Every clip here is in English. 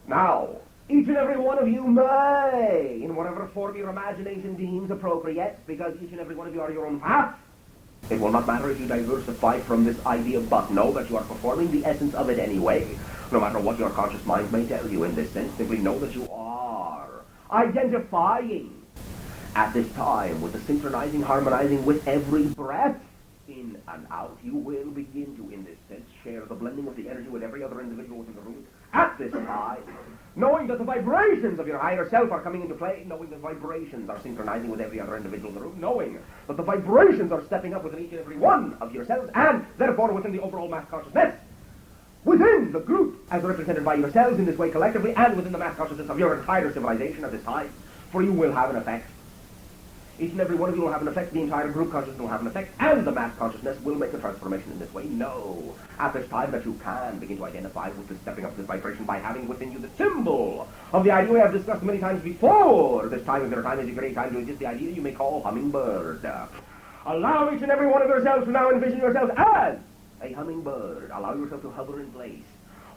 Now, each and every one of you may, in whatever form your imagination deems appropriate, because each and every one of you are your own path, it will not matter if you diversify from this idea, but know that you are performing the essence of it anyway. No matter what your conscious mind may tell you in this sense, simply know that you are identifying at this time with the synchronizing, harmonizing with every breath. In and out, you will begin to, in this sense, share the blending of the energy with every other individual within the room at this time, knowing that the vibrations of your higher self are coming into play, knowing that vibrations are synchronizing with every other individual in the room, knowing that the vibrations are stepping up within each and every one of yourselves, and therefore within the overall mass consciousness, within the group as represented by yourselves in this way collectively, and within the mass consciousness of your entire civilization at this time, for you will have an effect. Each and every one of you will have an effect, the entire group consciousness will have an effect, and the mass consciousness will make a transformation in this way. Know at this time that you can begin to identify with the stepping up this vibration by having within you the symbol of the idea we have discussed many times before. This time, if your time is a great time to exist, the idea you may call Hummingbird. Allow each and every one of yourselves to now envision yourselves as a hummingbird. Allow yourself to hover in place.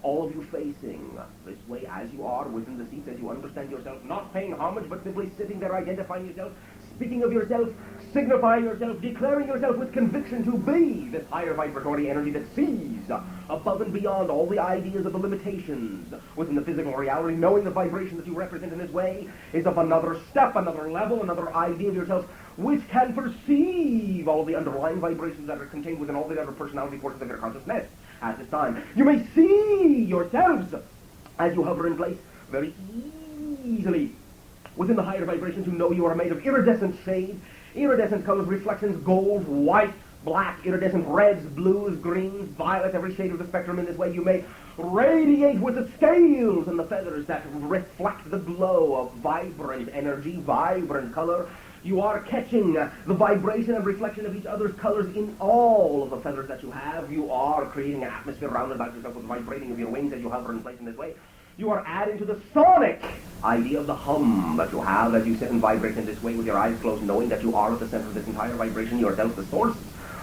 All of you facing this way as you are within the seats, as you understand yourself, not paying homage, but simply sitting there identifying yourself, speaking of yourself, signifying yourself, declaring yourself with conviction to be this higher vibratory energy that sees above and beyond all the ideas of the limitations within the physical reality, knowing the vibration that you represent in this way is of another step, another level, another idea of yourself, which can perceive all the underlying vibrations that are contained within all the other personality forces of your consciousness at this time. You may see yourselves as you hover in place very easily within the higher vibrations. You know you are made of iridescent shades, iridescent colors, reflections, gold, white, black, iridescent reds, blues, greens, violets, every shade of the spectrum. In this way you may radiate with the scales and the feathers that reflect the glow of vibrant energy, vibrant color. You are catching the vibration and reflection of each other's colors in all of the feathers that you have. You are creating an atmosphere round about yourself with the vibrating of your wings as you hover in place in this way. You are adding to the sonic idea of the hum that you have as you sit and vibrate in this way with your eyes closed, knowing that you are at the center of this entire vibration, yourself, the source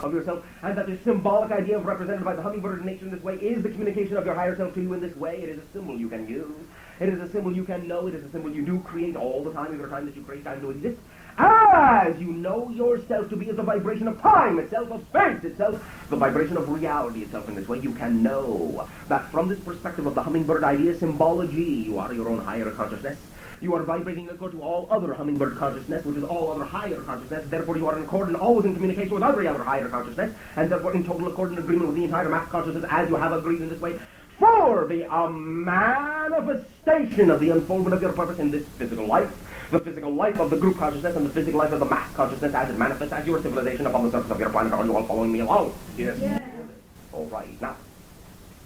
of yourself, and that the symbolic idea represented by the hummingbird nature in this way is the communication of your higher self to you in this way. It is a symbol you can use. It is a symbol you can know. It is a symbol you do create all the time, every time that you create time to exist. As you know yourself to be as the vibration of time itself, of space itself, the vibration of reality itself in this way, you can know that from this perspective of the hummingbird idea symbology, you are your own higher consciousness. You are vibrating according to all other hummingbird consciousness, which is all other higher consciousness. Therefore, you are in accord and always in communication with every other higher consciousness, and therefore in total accord and agreement with the entire mass consciousness as you have agreed in this way for the manifestation of the unfoldment of your purpose in this physical life. The physical life of the group consciousness and the physical life of the mass consciousness as it manifests as your civilization upon the surface of your planet. Are you all following me along? Yes. Yes. All right. Now,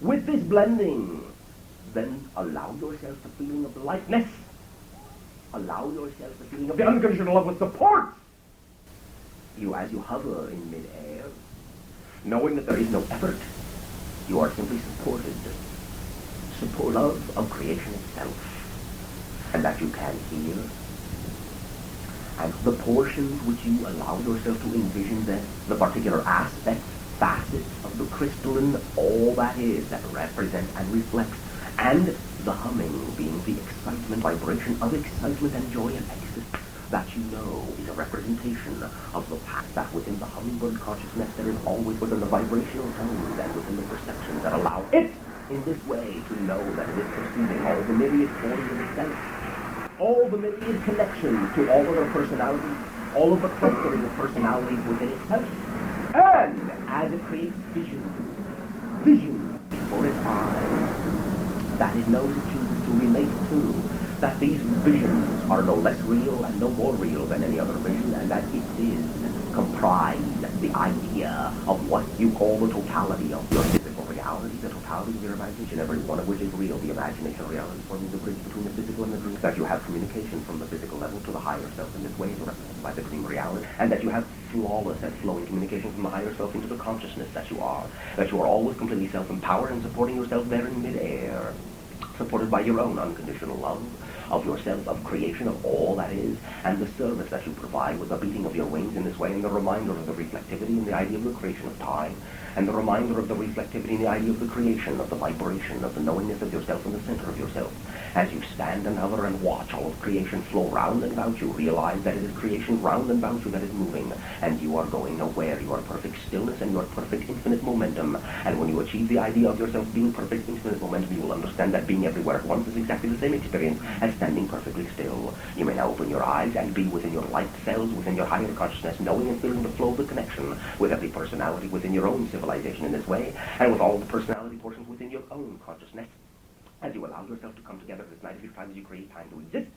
with this blending, then allow yourself the feeling of the lightness. Allow yourself the feeling of the unconditional love which supports you as you hover in mid-air, knowing that there is no effort. You are simply supported. Support love of creation itself, and that you can hear. And the portions which you allow yourself to envision, the particular aspects, facets of the crystalline, all that is, that represents and reflects, and the humming being the excitement, vibration of excitement and joy and ecstasy, that you know is a representation of the fact that within the hummingbird consciousness there is always within the vibrational tones and within the perceptions that allow it in this way to know that it is perceiving all the myriad forms of itself, all the myriad connections to all other personalities, all of the clustering of personalities within itself, and as it creates vision before its eyes, that it knows it chooses to relate to, that these visions are no less real and no more real than any other vision, and that it is comprised, the idea of what you call the totality of your physical reality, the totality of your imagination, every one of which is real, the imagination reality forming the bridge between the physical and the dream, that you have communication from the physical level to the higher self in this way, represented by the dream reality, and that you have flawless and flowing communication from the higher self into the consciousness that you are always completely self-empowered and supporting yourself there in mid-air, supported by your own unconditional love, of yourself, of creation, of all that is, and the service that you provide with the beating of your wings in this way, and the reminder of the reflectivity in the idea of the creation of time, and the reminder of the reflectivity in the idea of the creation, of the vibration, of the knowingness of yourself in the center of yourself. As you stand and hover and watch all of creation flow round and about you, realize that it is creation round and about you that is moving, and you are going nowhere. You are perfect stillness, and you are perfect infinite momentum. And when you achieve the idea of yourself being perfect infinite momentum, you will understand that being everywhere at once is exactly the same experience as standing perfectly still. You may now open your eyes and be within your light cells, within your higher consciousness, knowing and feeling the flow of the connection with every personality within your own civilization in this way, and with all the personality portions within your own consciousness. As you allow yourself to come together this night of your time, as you create time to exist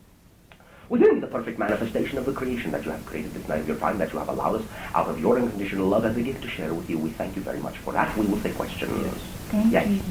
within the perfect manifestation of the creation that you have created this night of your time, that you have allowed us out of your unconditional love as a gift to share with you. We thank you very much for that. We will say questions. Thank yes. you.